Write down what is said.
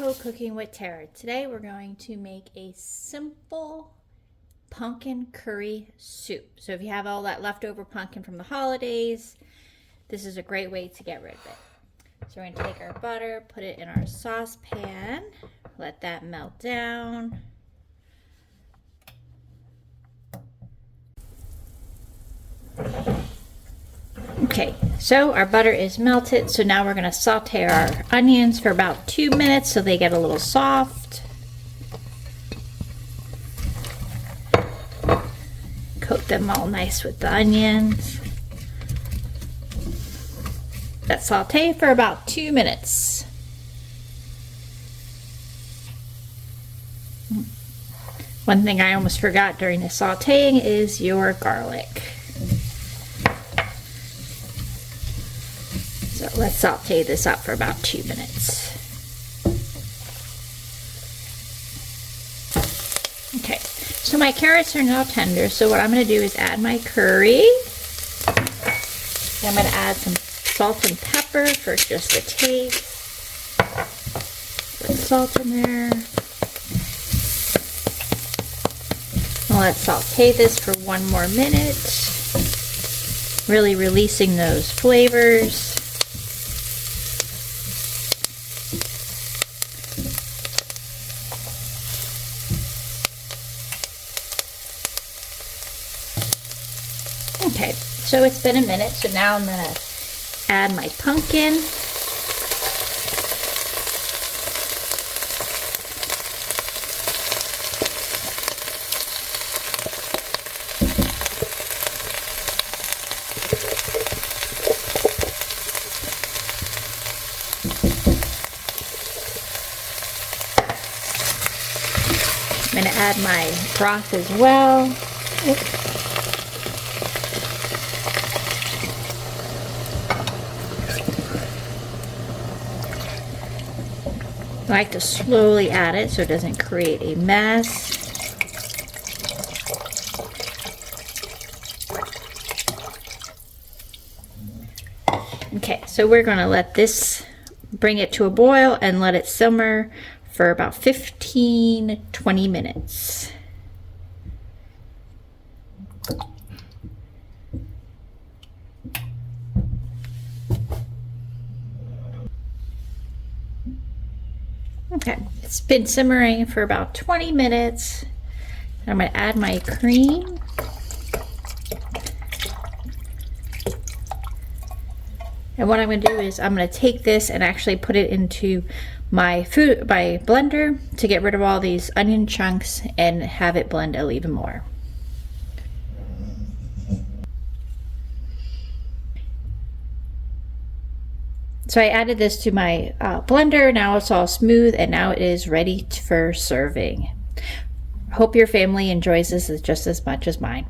Hello, Cooking with Tara. Today we're going to make a simple pumpkin curry soup. So if you have all that leftover pumpkin from the holidays, this is a great way to get rid of it. So we're going to take our butter, put it in our saucepan, let that melt down. Okay, so our butter is melted, so now we're going to saute our onions for about 2 minutes so they get a little soft. Coat them all nice with the onions. Let saute for about 2 minutes. One thing I almost forgot during the sauteing is your garlic. So let's saute this up for about 2 minutes. Okay, so my carrots are now tender, so what I'm going to do is add my curry. I'm going to add some salt and pepper for just a taste. Put salt in there. And let's saute this for 1 more minute. Really releasing those flavors. Okay, so it's been a minute, so now I'm going to add my pumpkin. I'm going to add my broth as well. Oops. I like to slowly add it so it doesn't create a mess. Okay, so we're going to let this bring it to a boil and let it simmer for about 15-20 minutes. Okay, it's been simmering for about 20 minutes. I'm going to add my cream. And what I'm going to do is I'm going to take this and actually put it into my blender to get rid of all these onion chunks and have it blend out even more. So I added this to my blender. Now it's all smooth and now it is ready for serving. Hope your family enjoys this just as much as mine.